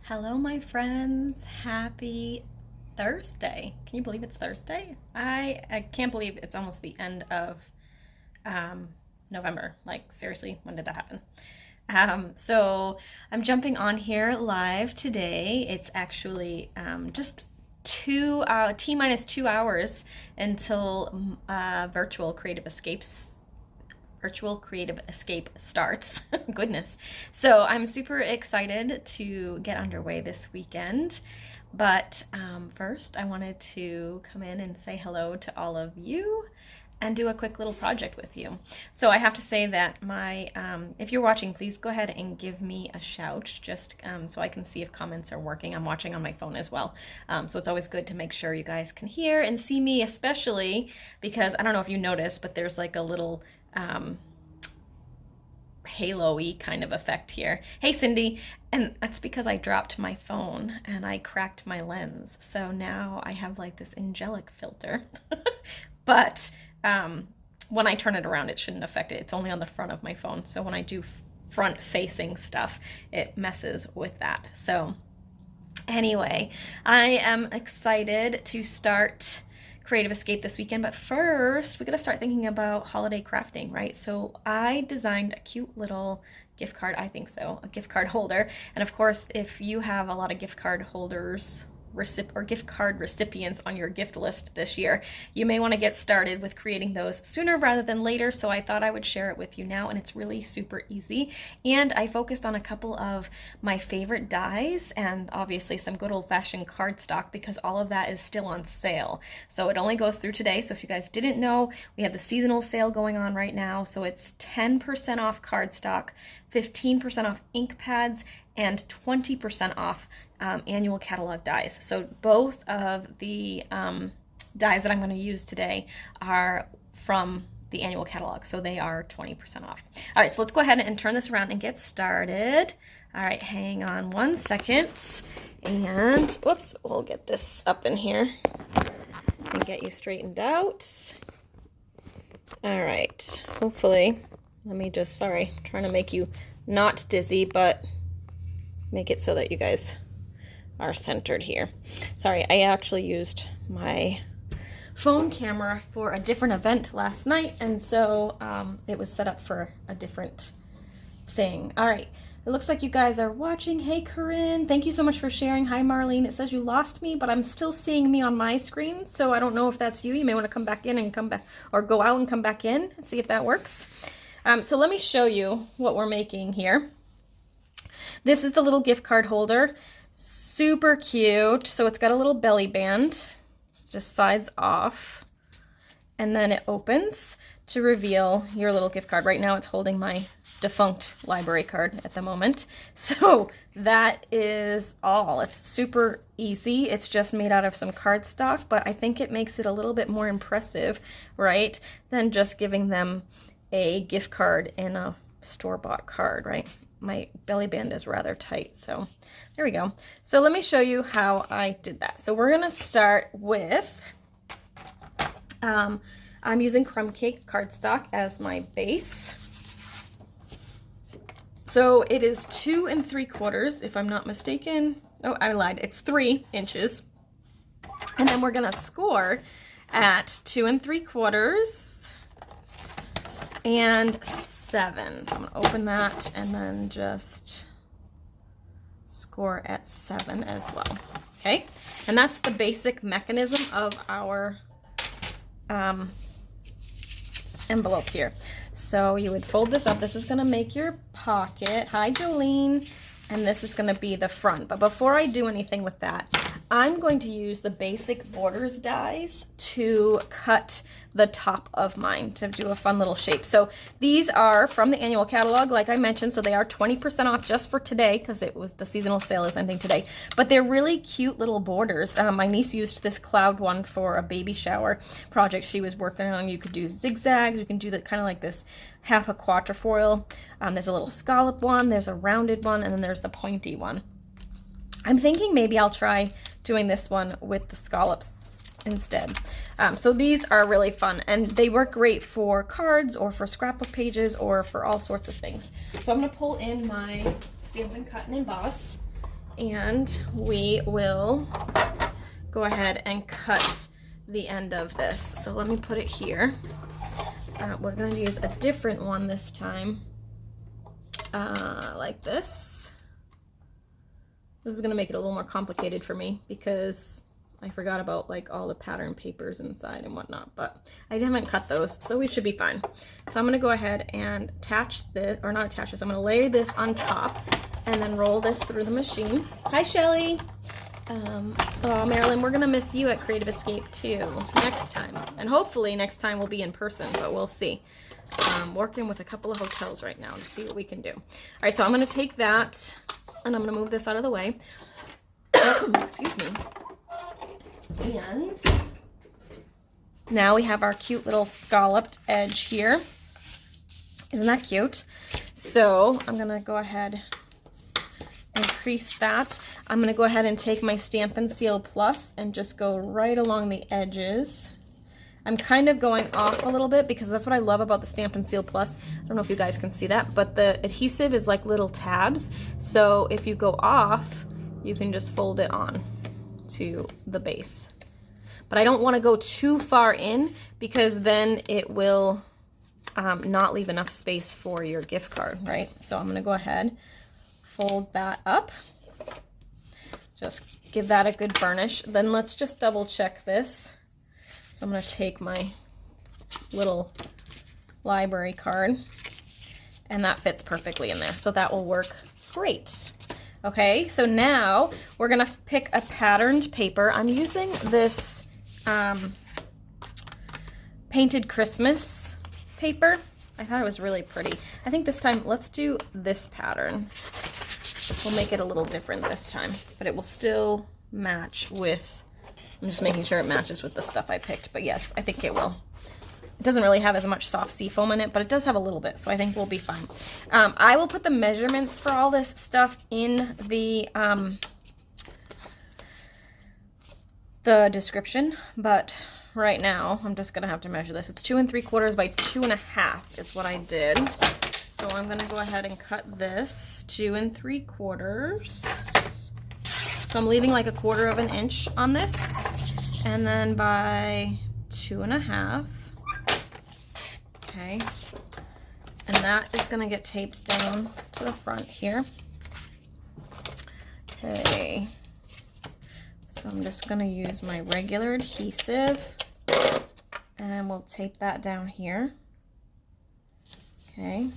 Hello, my friends. Happy Thursday. Can you believe it's Thursday? I can't believe it's almost the end of um, November. Like, seriously, when did that happen? So I'm jumping on here live today. It's actually just T minus 2 hours until virtual creative escape starts. Goodness. So I'm super excited to get underway this weekend. But first, I wanted to come in and say hello to all of you and do a quick little project with you. So I have to say that if you're watching, please go ahead and give me a shout just so I can see if comments are working. I'm watching on my phone as well. So it's always good to make sure you guys can hear and see me, especially because I don't know if you noticed, but there's like a little halo-y kind of effect here. Hey, Cindy. And that's because I dropped my phone and I cracked my lens. So now I have like this angelic filter. But when I turn it around, it shouldn't affect it. It's only on the front of my phone. So when I do front-facing stuff, it messes with that. So anyway, I am excited to start Creative Escape this weekend, but first we got to start thinking about holiday crafting, right? So I designed a cute little gift card, I think so, a gift card holder. And of course, if you have a lot of gift card holders or gift card recipients on your gift list this year, you may want to get started with creating those sooner rather than later. So I thought I would share it with you now, and it's really super easy. And I focused on a couple of my favorite dies and obviously some good old-fashioned cardstock because all of that is still on sale. So it only goes through today. So if you guys didn't know, we have the seasonal sale going on right now. So it's 10% off cardstock, 15% off ink pads, and 20% off annual catalog dies. So both of the dies that I'm going to use today are from the annual catalog, so they are 20% off. All right, so let's go ahead and turn this around and get started. All right, hang on one second, and whoops, we'll get this up in here and get you straightened out. All right, hopefully, sorry, I'm trying to make you not dizzy, but make it so that you guys are centered here. Sorry, I actually used my phone camera for a different event last night, and so it was set up for a different thing. All right, it looks like you guys are watching. Hey, Corinne, thank you so much for sharing. Hi, Marlene. It says you lost me, but I'm still seeing me on my screen, so I don't know if that's you. You may want to come back in and come back, or go out and come back in and see if that works. So let me show you what we're making here. This is the little gift card holder. Super cute. So it's got a little belly band, just sides off, and then it opens to reveal your little gift card. Right now it's holding my defunct library card at the moment. So that is all. It's super easy. It's just made out of some cardstock, but I think it makes it a little bit more impressive, right, than just giving them a gift card in a store-bought card, right? My belly band is rather tight, so there we go. So let me show you how I did that. So we're gonna start with, I'm using crumb cake cardstock as my base. So it is 2 3/4, if I'm not mistaken. Oh, I lied, it's 3 inches. And then we're gonna score at 2 3/4 and 7. So I'm gonna open that and then just score at 7 as well. Okay, and that's the basic mechanism of our envelope here. So you would fold this up. This is gonna make your pocket. Hi, Jolene. And this is gonna be the front. But before I do anything with that, I'm going to use the basic borders dies to cut the top of mine to do a fun little shape. So these are from the annual catalog, like I mentioned, so they are 20% off just for today because it was the seasonal sale is ending today. But they're really cute little borders. My niece used this cloud one for a baby shower project she was working on. You could do zigzags, you can do that kind of like this half a quatrefoil. There's a little scallop one, there's a rounded one, and then there's the pointy one. I'm thinking maybe I'll try doing this one with the scallops instead. So these are really fun, and they work great for cards or for scrapbook pages or for all sorts of things. So I'm going to pull in my Stampin' Cut and Emboss, and we will go ahead and cut the end of this. So let me put it here. We're going to use a different one this time, like this. This is going to make it a little more complicated for me because I forgot about like all the pattern papers inside and whatnot, but I haven't cut those, so we should be fine. So I'm going to go ahead and attach this, or not attach this, I'm going to lay this on top and then roll this through the machine. Hi, Shelly. Oh, Marilyn, we're going to miss you at Creative Escape too next time. And hopefully next time we'll be in person, but we'll see. Working with a couple of hotels right now to see what we can do. All right, so I'm going to take that and I'm going to move this out of the way. Excuse me. And now we have our cute little scalloped edge here. Isn't that cute? So I'm going to go ahead and crease that. I'm going to go ahead and take my Stampin' Seal Plus and just go right along the edges. I'm kind of going off a little bit because that's what I love about the Stampin' Seal Plus. I don't know if you guys can see that, but the adhesive is like little tabs. So if you go off, you can just fold it on to the base. But I don't want to go too far in because then it will not leave enough space for your gift card, right? So I'm going to go ahead, fold that up, just give that a good burnish. Then let's just double check this. So I'm going to take my little library card, and that fits perfectly in there. So that will work great. Okay, so now we're going to pick a patterned paper. I'm using this Painted Christmas paper. I thought it was really pretty. I think this time, let's do this pattern. We'll make it a little different this time, but it will still match with, I'm just making sure it matches with the stuff I picked, but yes, I think it will. It doesn't really have as much soft sea foam in it, but it does have a little bit, so I think we'll be fine. I will put the measurements for all this stuff in the description, but right now I'm just gonna have to measure this. It's 2 3/4 by 2 1/2 is what I did. So I'm gonna go ahead and cut this 2 3/4. So I'm leaving like 1/4 of an inch on this, and then by 2 1/2. Okay, and that is gonna get taped down to the front here. Okay, so I'm just gonna use my regular adhesive and we'll tape that down here. Okay,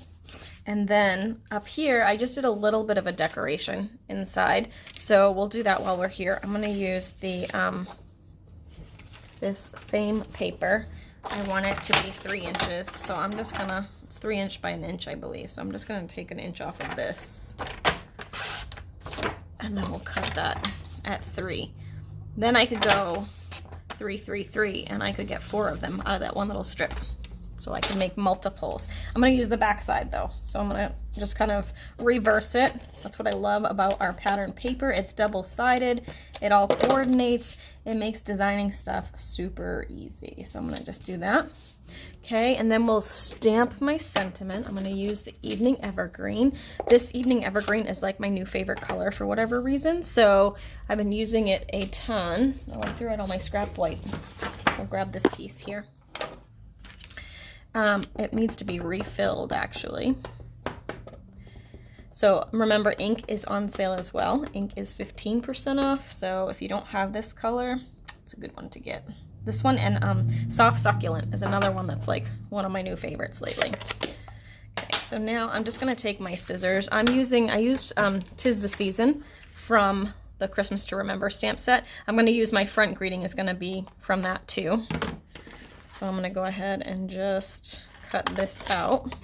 and then up here, I just did a little bit of a decoration inside, so we'll do that while we're here. I'm gonna use the this same paper. I want it to be 3 inches, so I'm just gonna, it's 3 inch by 1 inch, I believe, so I'm just gonna take 1 inch off of this, and then we'll cut that at 3. Then I could go 3 3 3, and I could get 4 of them out of that one little strip. So I can make multiples. I'm gonna use the back side though. So I'm gonna just kind of reverse it. That's what I love about our pattern paper. It's double-sided, it all coordinates, it makes designing stuff super easy. So I'm gonna just do that. Okay, and then we'll stamp my sentiment. I'm gonna use the Evening Evergreen. This Evening Evergreen is like my new favorite color for whatever reason. So I've been using it a ton. Oh, I threw out all my scrap white. I'll grab this piece here. It needs to be refilled actually. So remember, ink is on sale as well. Ink is 15% off. So if you don't have this color, it's a good one to get. This one, and Soft Succulent is another one that's like one of my new favorites lately. Okay, so now I'm just gonna take my scissors. I used 'Tis the Season from the Christmas to Remember stamp set. I'm gonna use my front greeting is gonna be from that too. So I'm gonna go ahead and just cut this out.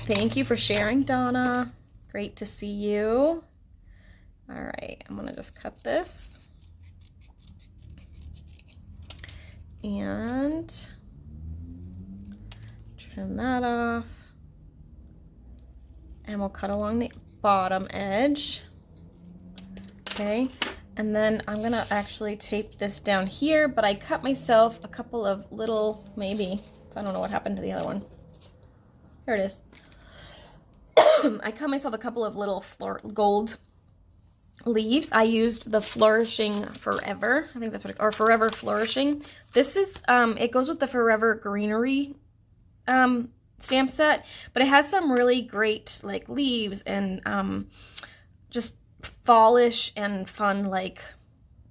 Thank you for sharing, Donna. Great to see you. All right, I'm gonna just cut this. And trim that off. And we'll cut along the bottom edge. Okay. And then I'm gonna actually tape this down here, but I cut myself a couple of little, maybe, I don't know what happened to the other one. Here it is. I cut myself a couple of little gold leaves. I used the Flourishing Forever. I think that's what or Forever Flourishing. This is, it goes with the Forever Greenery stamp set, but it has some really great like leaves and just fallish and fun like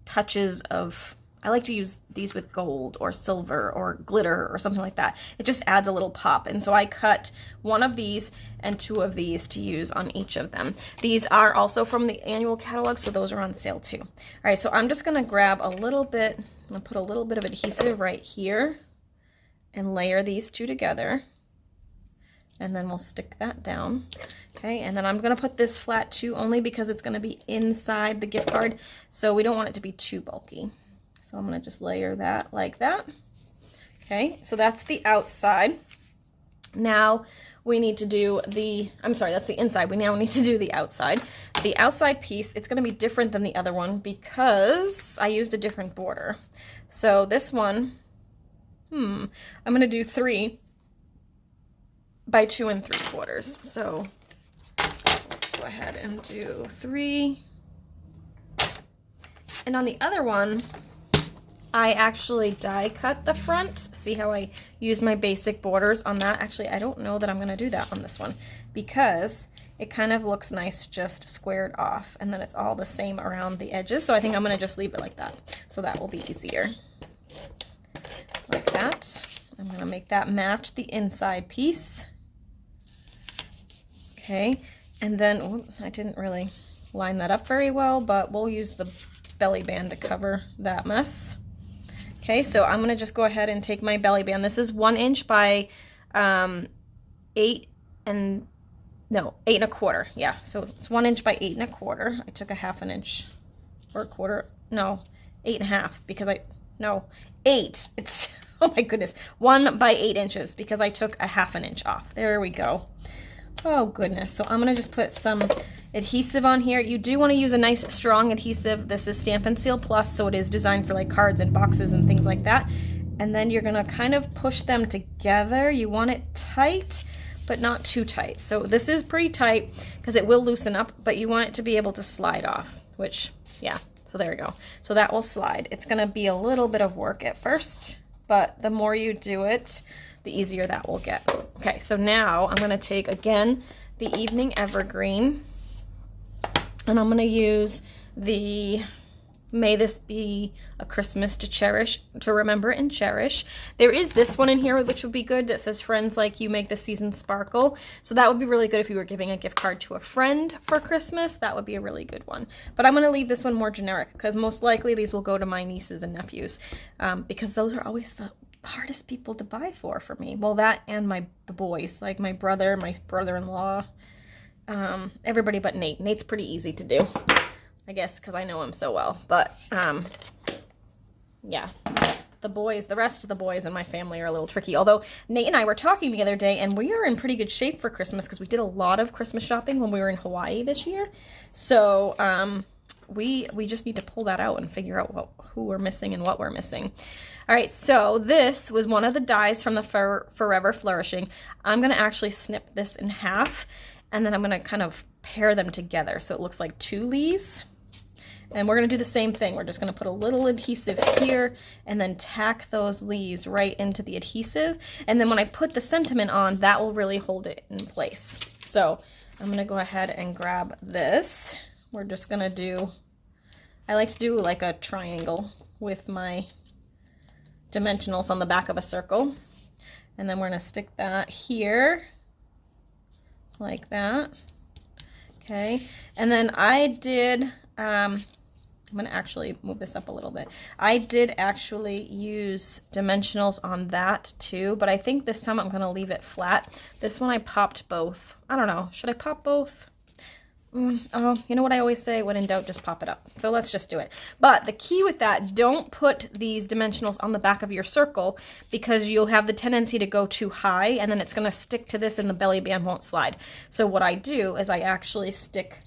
touches of, I like to use these with gold or silver or glitter or something like that. It just adds a little pop. And so I cut one of these and two of these to use on each of them. These are also from the annual catalog, so those are on sale too. All right, so I'm just gonna grab a little bit, I'm gonna put a little bit of adhesive right here and layer these two together. And then we'll stick that down. Okay, and then I'm gonna put this flat too, only because it's gonna be inside the gift card, so we don't want it to be too bulky. So I'm gonna just layer that like that. Okay, so that's the outside. Now we need to do the, I'm sorry, that's the inside. We now need to do the outside. The outside piece, it's gonna be different than the other one because I used a different border. So this one, I'm gonna do 3 by 2 3/4. So let's go ahead and do 3. And on the other one, I actually die cut the front. See how I use my basic borders on that? Actually, I don't know that I'm gonna do that on this one because it kind of looks nice just squared off, and then it's all the same around the edges. So I think I'm gonna just leave it like that. So that will be easier. Like that. I'm gonna make that match the inside piece. Okay, and then, I didn't really line that up very well, but we'll use the belly band to cover that mess. Okay, so I'm gonna just go ahead and take my belly band. This is 1 inch by 8 1/4. Yeah, so it's 1 inch by 8 1/4. I took a 1/2 inch or a quarter, no, 8 1/2 because 8. It's, oh my goodness, 1 by 8 inches because I took a 1/2 inch off. There we go. Oh goodness, so I'm gonna just put some adhesive on here. You do want to use a nice strong adhesive. This is Stampin' Seal Plus, so it is designed for like cards and boxes and things like that. And then you're gonna kind of push them together. You want it tight, but not too tight. So this is pretty tight because it will loosen up, but you want it to be able to slide off, which, yeah, so there we go. So that will slide. It's gonna be a little bit of work at first, but the more you do it, the easier that will get. Okay, so now I'm gonna take, again, the Evening Evergreen, and I'm gonna use the May This Be a Christmas to Cherish, to Remember and Cherish. There is this one in here which would be good that says Friends Like You Make the Season Sparkle. So that would be really good if you were giving a gift card to a friend for Christmas. That would be a really good one. But I'm gonna leave this one more generic because most likely these will go to my nieces and nephews because those are always the hardest people to buy for me. Well, that and the boys, like my brother, my brother-in-law, everybody but Nate. Nate's pretty easy to do, I guess, because I know him so well. But yeah, the rest of the boys in my family are a little tricky. Although Nate and I were talking the other day, and we are in pretty good shape for Christmas because we did a lot of Christmas shopping when we were in Hawaii this year. So we just need to pull that out and figure out who we're missing and what we're missing. All right, so this was one of the dies from the Forever Flourishing. I'm gonna actually snip this in half, and then I'm gonna kind of pair them together so it looks like 2 leaves. And we're gonna do the same thing. We're just gonna put a little adhesive here and then tack those leaves right into the adhesive. And then when I put the sentiment on, that will really hold it in place. So I'm gonna go ahead and grab this. We're just gonna do, I like to do like a triangle with my dimensionals on the back of a circle. And then we're gonna stick that here like that. Okay, and then I did, I'm gonna actually move this up a little bit. I did actually use dimensionals on that too, but I think this time I'm gonna leave it flat. This one I popped both. I don't know, should I pop both? Oh, you know what I always say, when in doubt, just pop it up. So let's just do it. But the key with that, don't put these dimensionals on the back of your circle because you'll have the tendency to go too high and then it's gonna stick to this and the belly band won't slide. So what I do is I actually stick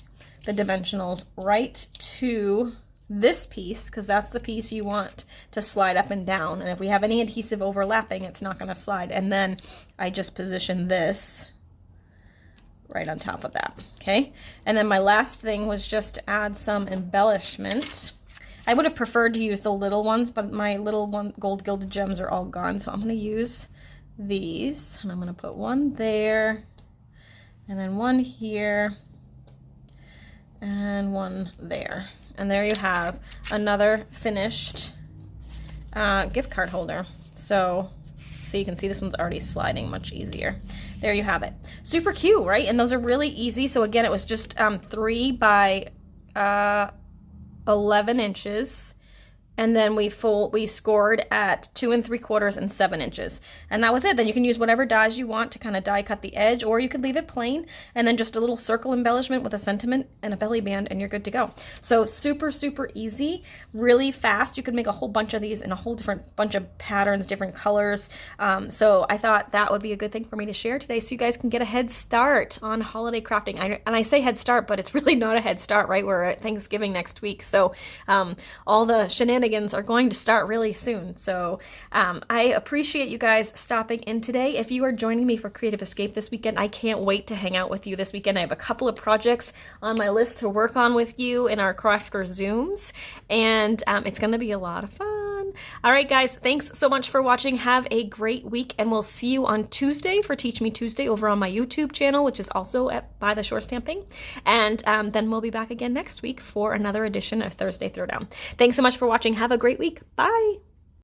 the dimensionals right to this piece because that's the piece you want to slide up and down. And if we have any adhesive overlapping, it's not gonna slide. And then I just position this right on top of that, okay? And then my last thing was just to add some embellishment. I would have preferred to use the little ones, but my little gold gilded gems are all gone, so I'm going to use these, and I'm going to put one there, and then one here, and one there. And there you have another finished gift card holder. So you can see this one's already sliding much easier. There you have it. Super cute, right? And those are really easy. So again, it was just 3 by 11 inches. And then we scored at 2 3/4 and 7 inches. And that was it. Then you can use whatever dies you want to kind of die cut the edge, or you could leave it plain and then just a little circle embellishment with a sentiment and a belly band, and you're good to go. So super, super easy, really fast. You could make a whole bunch of these in a whole different bunch of patterns, different colors. So I thought that would be a good thing for me to share today, so you guys can get a head start on holiday crafting. And I say head start, but it's really not a head start, right? We're at Thanksgiving next week. So all the shenanigans are going to start really soon. So I appreciate you guys stopping in today. If you are joining me for Creative Escape this weekend, I can't wait to hang out with you this weekend. I have a couple of projects on my list to work on with you in our Crafter Zooms, and it's going to be a lot of fun. All right, guys, thanks so much for watching. Have a great week, and we'll see you on Tuesday for Teach Me Tuesday over on my YouTube channel, which is also at By the Shore Stamping. And then we'll be back again next week for another edition of Thursday Throwdown. Thanks so much for watching. Have a great week. Bye.